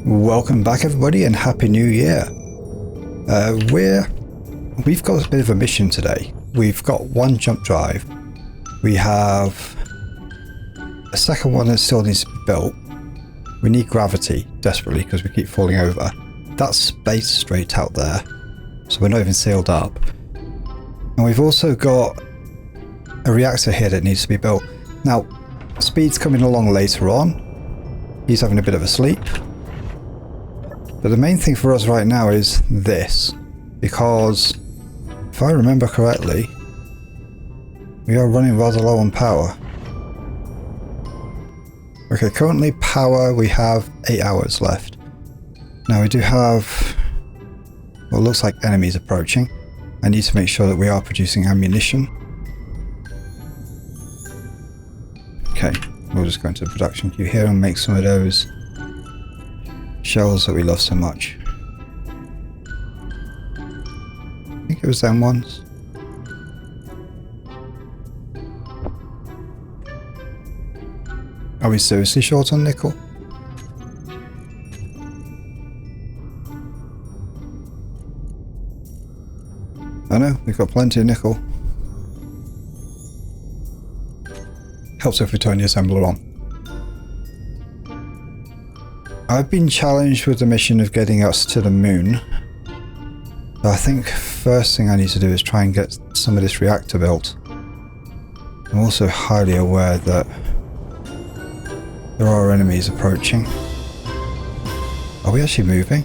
Welcome back everybody and Happy New Year. We've got a bit of a mission today. We've got one jump drive. We have a second one that still needs to be built. We need gravity desperately because we keep falling over. That's space straight out there, so we're not even sealed up. And we've also got a reactor here that needs to be built. Now, Speed's coming along later on. He's having a bit of a sleep. But the main thing for us right now is this, because if I remember correctly, we are running rather low on power. Okay, currently power, we have 8 hours left. Now we do have what looks like enemies approaching. I need to make sure that we are producing ammunition. Okay, we'll just go into the production queue here and make some of those shells that we love so much. I think it was them ones. Are we seriously short on nickel? I know, we've got plenty of nickel. Helps if we turn the assembler on. I've been challenged with the mission of getting us to the moon. So I think first thing I need to do is try and get some of this reactor built. I'm also highly aware that there are enemies approaching. Are we actually moving?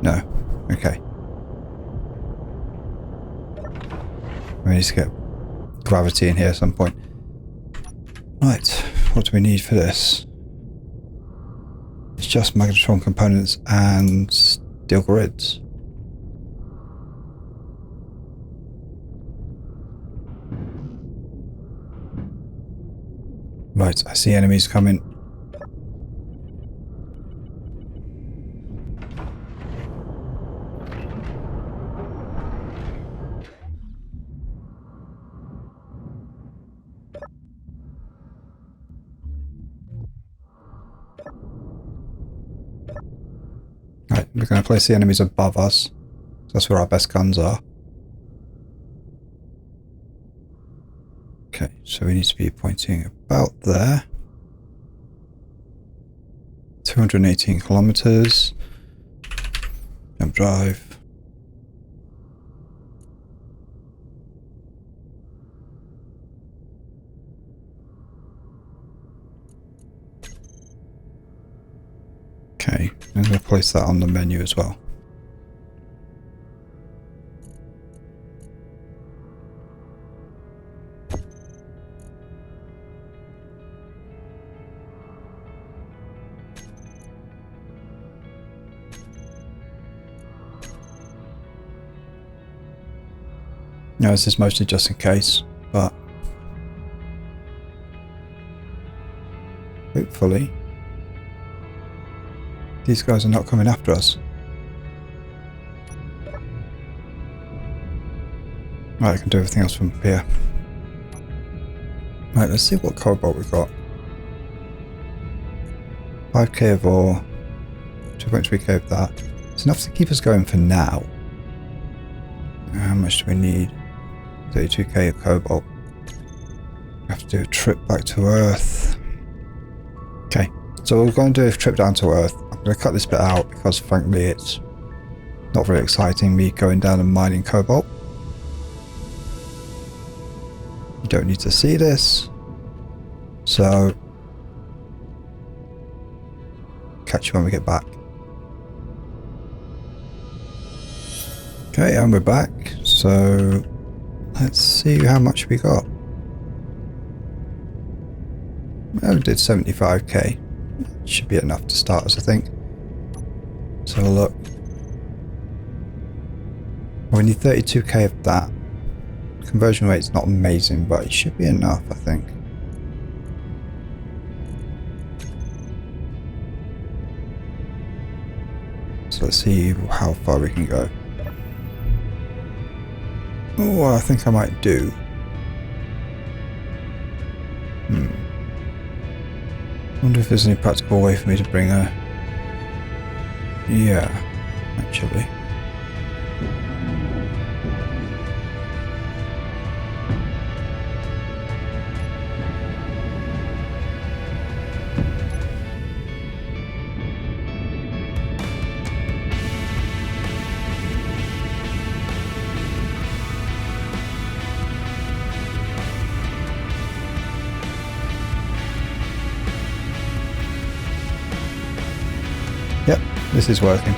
No. Okay. We need to get gravity in here at some point. Right, what do we need for this? It's just magnetron components and steel grids. Right, I see enemies coming. Right, we're going to place the enemies above us. That's where our best guns are. Okay, so we need to be pointing about there. 218 kilometers. Jump drive. Okay, I'm going to place that on the menu as well. No, this is mostly just in case, but hopefully these guys are not coming after us. Right, I can do everything else from here. Right, let's see what cobalt we've got. 5k of ore, 2.3k of that. It's enough to keep us going for now. How much do we need? 32k of cobalt. We have to do a trip back to Earth. Okay, so we're going to do a trip down to Earth. I'm going to cut this bit out because frankly it's not very exciting me going down and mining cobalt. You don't need to see this. So catch you when we get back. Okay, and we're back. So let's see how much we got. Well, we did 75k. Should be enough to start us, I think. Let's have a look. We need 32k of that. Conversion rate's not amazing, but it should be enough, I think. So let's see how far we can go. Oh, I think I might do. Wonder if there's any practical way for me to bring a Yeah, actually. Yep, this is working.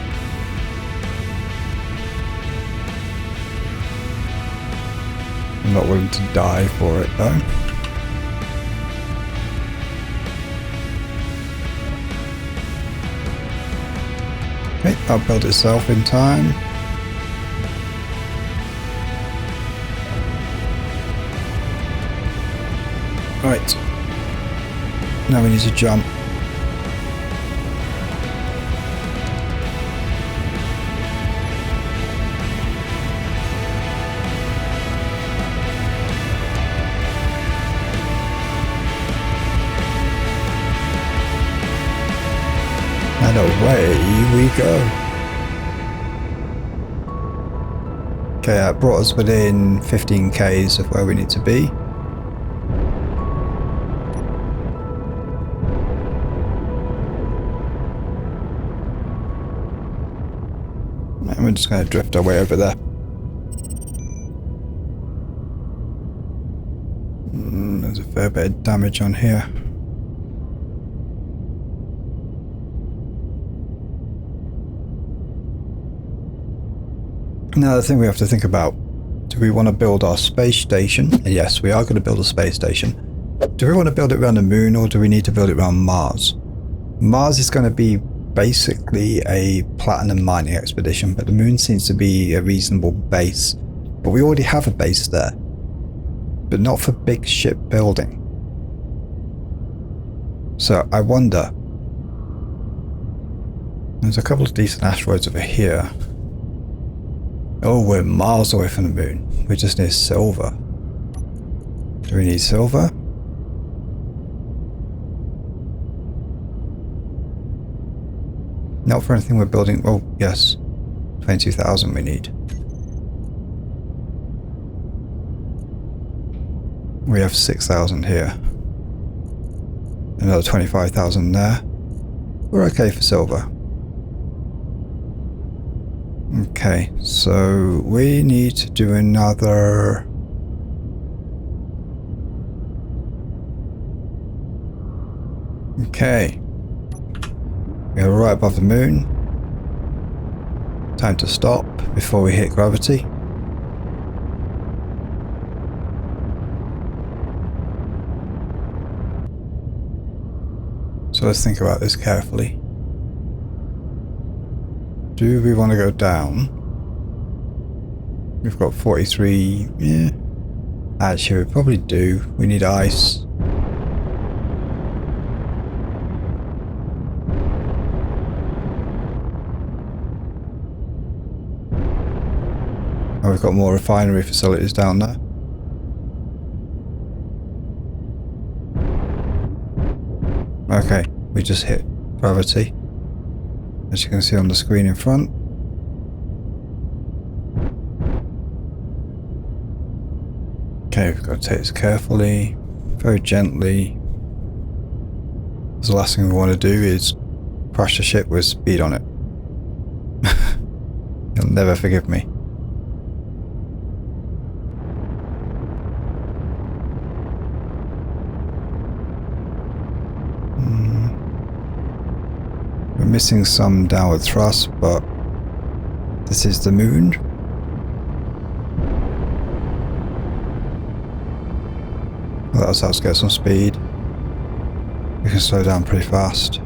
I'm not willing to die for it though. Okay, that'll build itself in time. Right. Now we need to jump. And away we go. Okay, that brought us within 15 k's of where we need to be. And we're just going to drift our way over there. There's a fair bit of damage on here. Now the thing we have to think about, do we want to build our space station? And yes, we are going to build a space station. Do we want to build it around the moon, or do we need to build it around Mars? Mars is going to be basically a platinum mining expedition, but the moon seems to be a reasonable base. But we already have a base there, but not for big ship building. So I wonder, there's a couple of decent asteroids over here. Oh, we're miles away from the moon. We just need silver. Do we need silver? Not for anything we're building. Oh, yes. 22,000 we need. We have 6,000 here. Another 25,000 there. We're okay for silver. Okay, so we need to do another... Okay. We're right above the moon. Time to stop before we hit gravity. So let's think about this carefully. Do we want to go down? We've got 43. Yeah. Actually, we probably do. We need ice. Oh, we've got more refinery facilities down there. Okay, we just hit gravity, as you can see on the screen in front. Okay, we've got to take this carefully, very gently. Because the last thing we want to do is crash the ship with speed on it. You'll never forgive me. We're missing some downward thrust, but this is the moon. Well, that's how to get some speed. We can slow down pretty fast.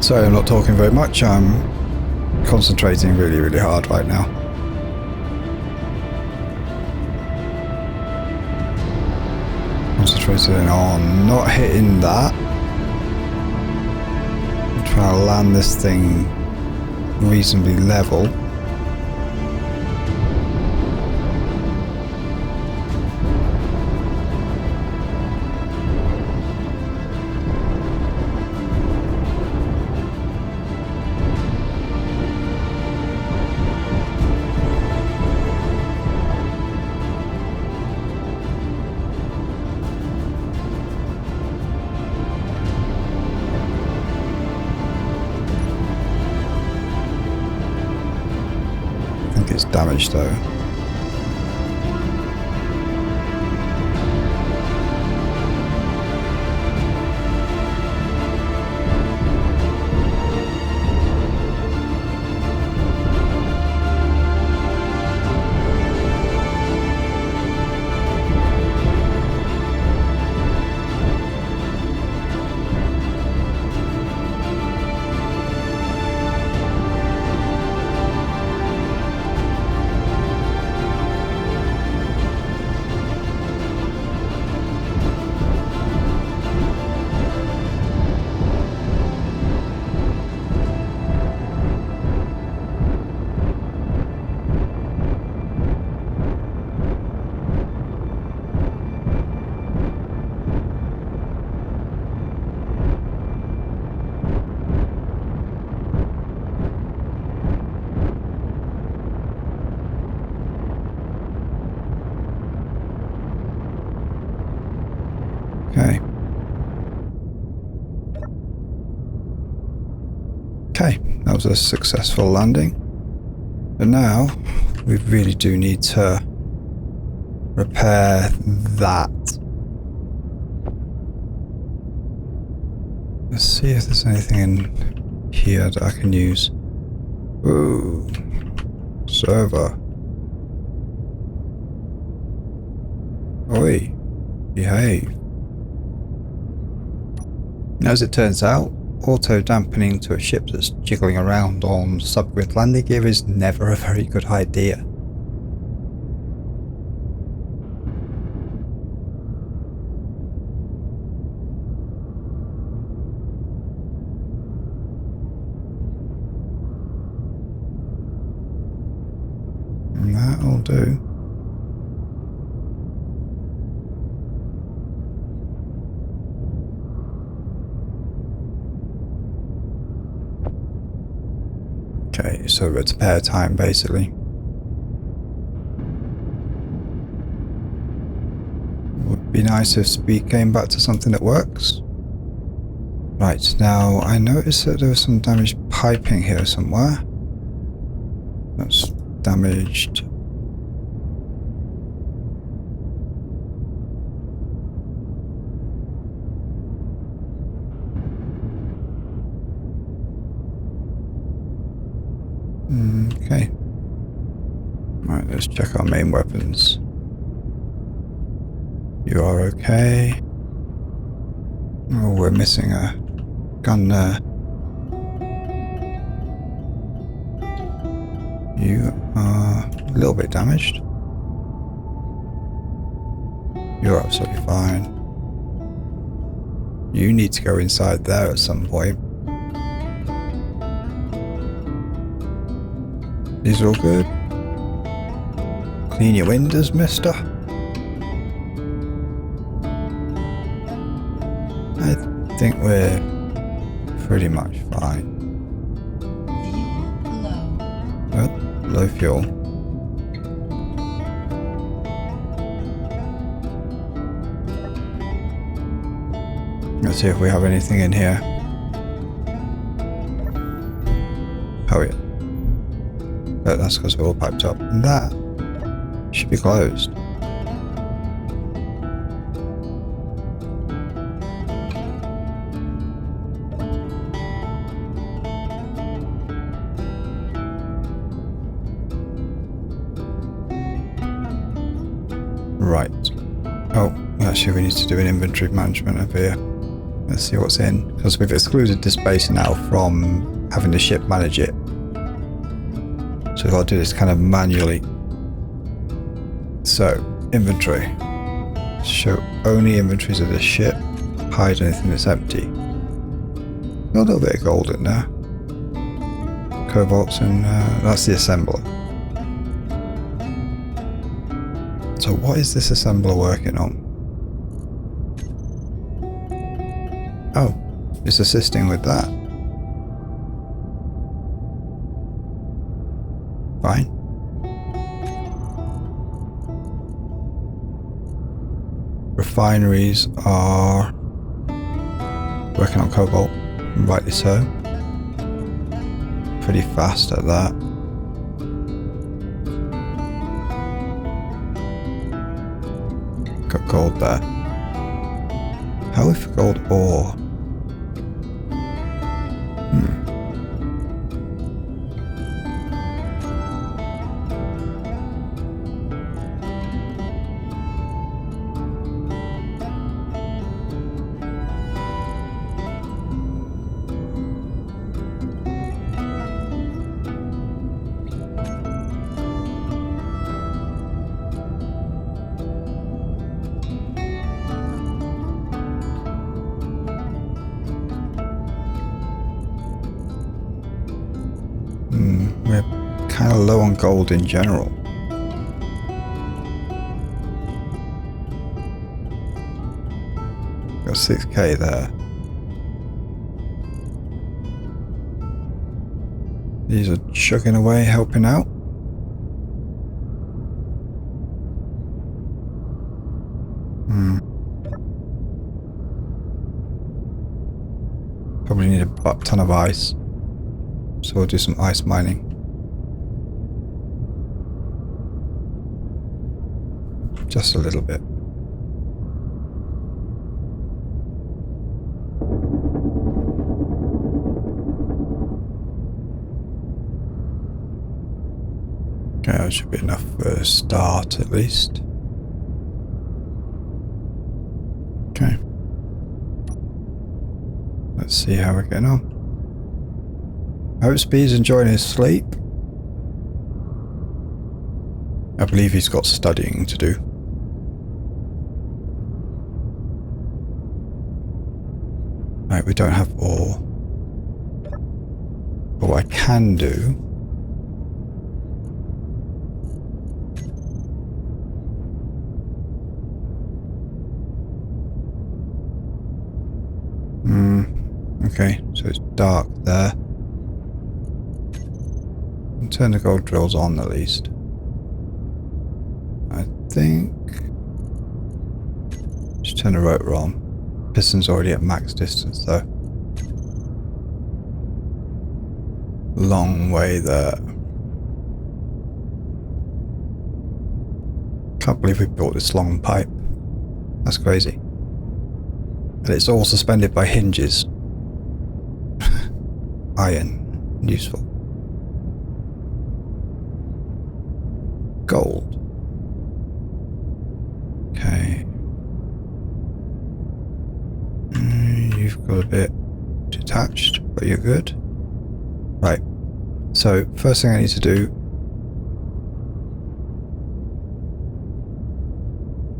Sorry, I'm not talking very much. I'm concentrating really, really hard right now. Concentrating on not hitting that. I'm trying to land this thing reasonably level. It's damaged though. Okay, that was a successful landing. But now we really do need to repair that. Let's see if there's anything in here that I can use. Ooh, server. Oi, behave. As it turns out, auto-dampening to a ship that's jiggling around on subgrid landing gear is never a very good idea. And that'll do. Okay, so it's repair time basically. Would be nice if speed came back to something that works. Right, now I noticed that there was some damaged piping here somewhere. That's damaged. Okay. Right, let's check our main weapons. You are okay. Oh, we're missing a gun there. You are a little bit damaged. You're absolutely fine. You need to go inside there at some point. These are all good. Clean your windows, mister. I think we're pretty much fine. Fuel low. Oh, low fuel. Let's see if we have anything in here. Oh yeah. But that's because we're all piped up. And that should be closed. Right. Oh, actually we need to do an inventory management over here. Let's see what's in, because we've excluded this base now from having the ship manage it. So we've got to do this kind of manually. So, inventory. Show only inventories of the ship. Hide anything that's empty. Got a little bit of gold in there. Cobalts, and that's the assembler. So what is this assembler working on? Oh, it's assisting with that. Fine. Refineries are working on cobalt, rightly so. Pretty fast at that. Got gold there. How we for gold ore? We're kind of low on gold in general. Got 6k there. These are chugging away, helping out. Probably need a butt ton of ice. So we'll do some ice mining. Just a little bit. Okay, that should be enough for a start at least. Okay. Let's see how we're getting on. I hope Speed's enjoying his sleep. I believe he's got studying to do. Right, we don't have ore. But what I can do... Okay, so it's dark there. I'll turn the gold drills on at least. I think... Just turn the rotor on. Piston's already at max distance though. Long way there. Can't believe we built this long pipe. That's crazy. And it's all suspended by hinges. Iron. Useful. Gold. Okay. You've got a bit detached, but you're good. Right. So, first thing I need to do...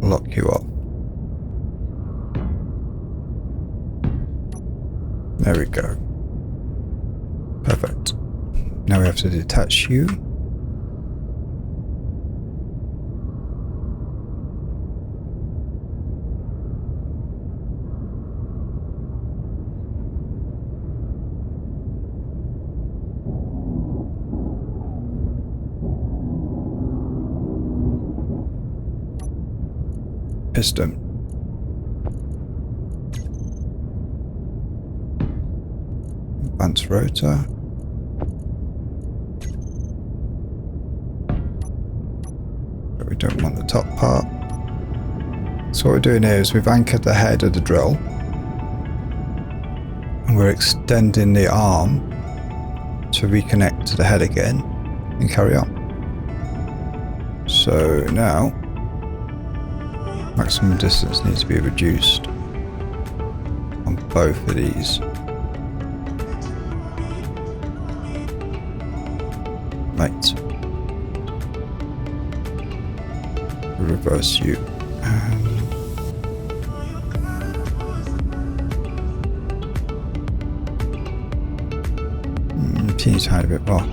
lock you up. There we go. Perfect. Now we have to detach you. Piston. Advance rotor. But we don't want the top part. So what we're doing here is we've anchored the head of the drill. And we're extending the arm to reconnect to the head again and carry on. So now maximum distance needs to be reduced on both of these. Right. Reverse you. Teeny tiny bit more.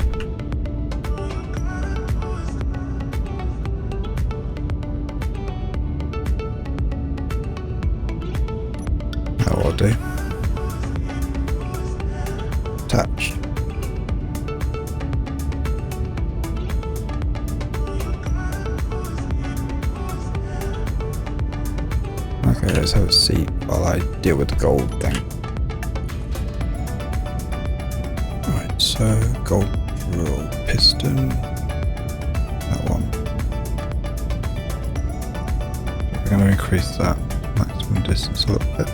That will do. Attach. Okay, let's have a seat while I deal with the gold thing. Right, so gold drill piston. That one. We're going to increase that maximum distance a little bit.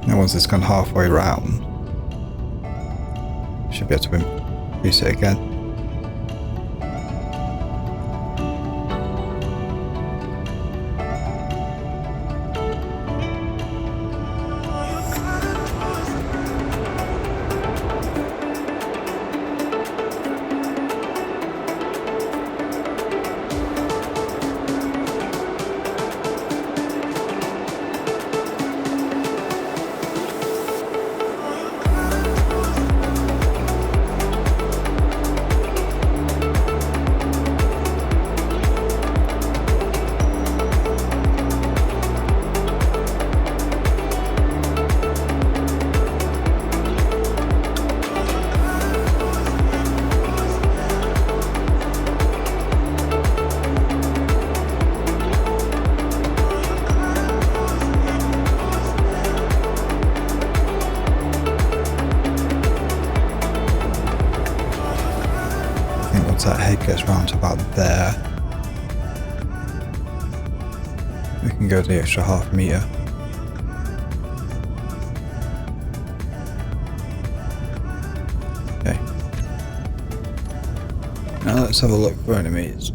Now once it's gone halfway round, should be able to increase it again. That head gets round to about there, we can go the extra half meter. Okay. Now let's have a look for enemies.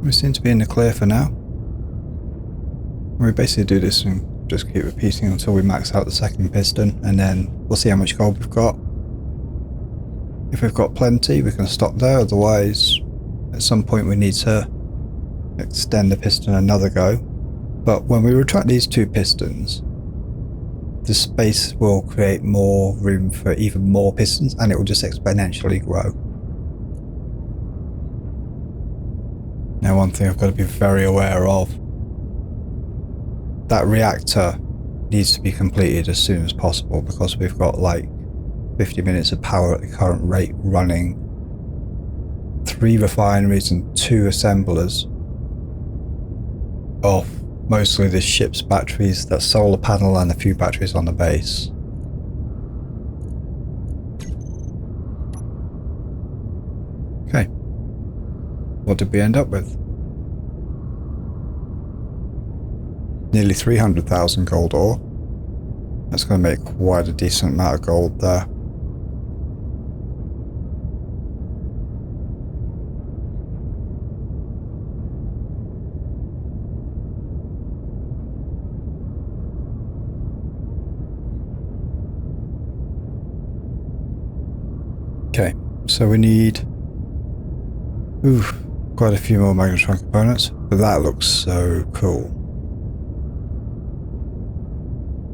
We seem to be in the clear for now. We basically do this and just keep repeating until we max out the second piston, and then we'll see how much gold we've got. If we've got plenty, we can stop there. Otherwise, at some point we need to extend the piston another go. But when we retract these two pistons, the space will create more room for even more pistons, and it will just exponentially grow. Now, one thing I've got to be very aware of, that reactor needs to be completed as soon as possible, because we've got like 50 minutes of power at the current rate running 3 refineries and 2 assemblers off mostly the ship's batteries, that solar panel and a few batteries on the base. Okay, what did we end up with? Nearly 300,000 gold ore. That's going to make quite a decent amount of gold there. Okay, so we need quite a few more magnetron components, but that looks so cool.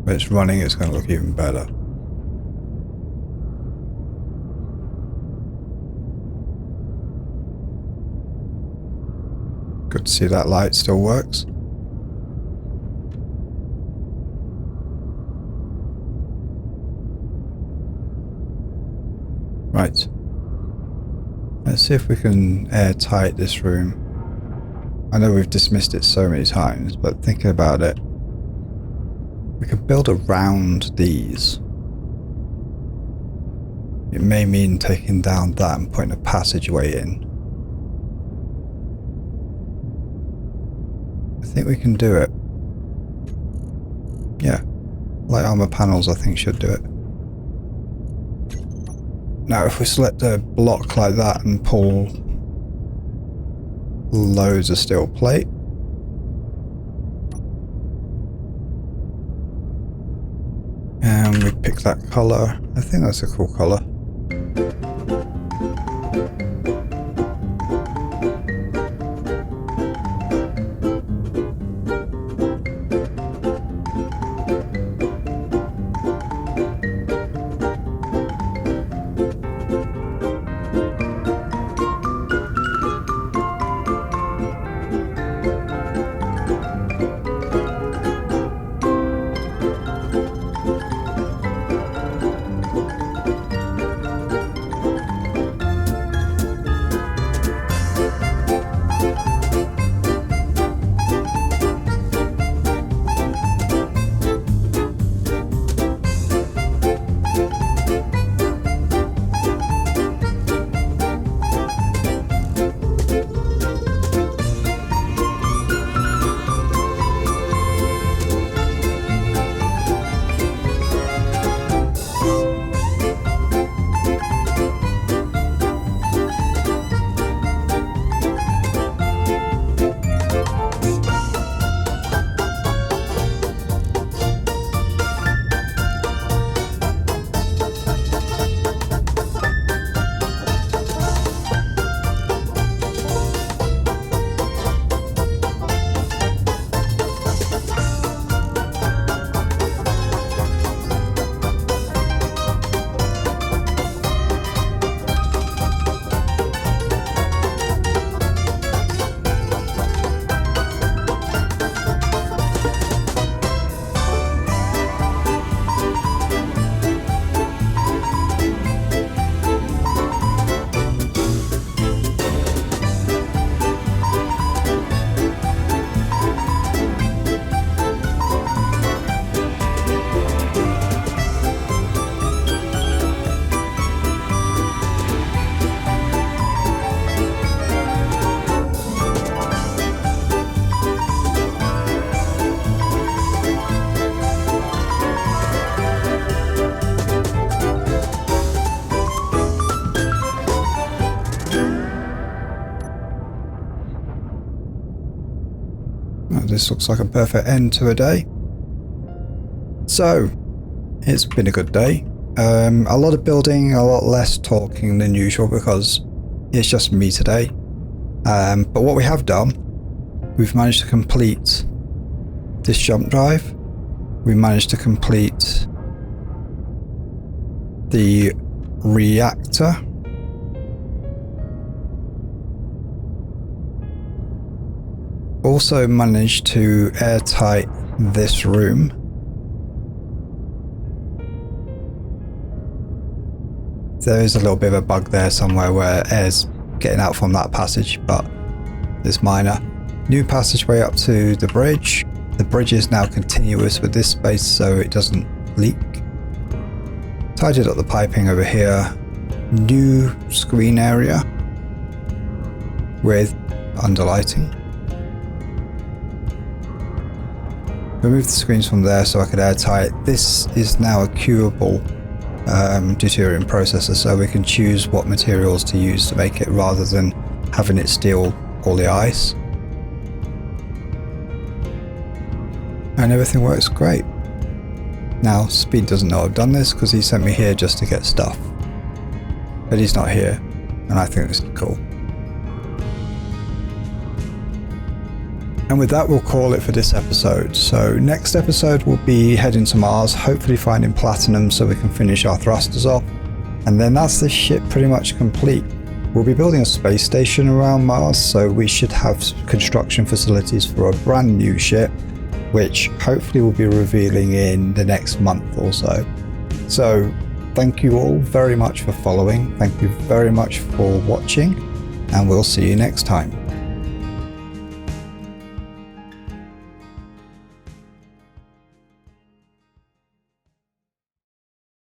When it's running, it's going to look even better. Good to see that light still works. Right. Let's see if we can airtight this room. I know we've dismissed it so many times, but thinking about it, we could build around these. may mean taking down that and putting a passageway in. I think we can do it. Yeah, light armor panels I think should do it. Now if we select a block like that and pull loads of steel plate, and we pick that colour, I think that's a cool colour. This looks like a perfect end to a day. So, it's been a good day. A lot of building, a lot less talking than usual because it's just me today. But what we have done, we've managed to complete this jump drive. We managed to complete the reactor. Also managed to airtight this room. There is a little bit of a bug there somewhere where air's getting out from that passage, but it's minor. New passageway up to the bridge. The bridge is now continuous with this space so it doesn't leak. Tidied up the piping over here. New screen area with underlighting. Remove the screens from there so I could airtight. This is now a queuable deuterium processor, so we can choose what materials to use to make it rather than having it steal all the ice. And everything works great. Now, Speed doesn't know I've done this because he sent me here just to get stuff. But he's not here, and I think this is cool. And with that, we'll call it for this episode. So next episode, we'll be heading to Mars, hopefully finding platinum so we can finish our thrusters off. And then that's the ship pretty much complete. We'll be building a space station around Mars, so we should have construction facilities for a brand new ship, which hopefully we'll be revealing in the next month or so. So thank you all very much for following. Thank you very much for watching, and we'll see you next time.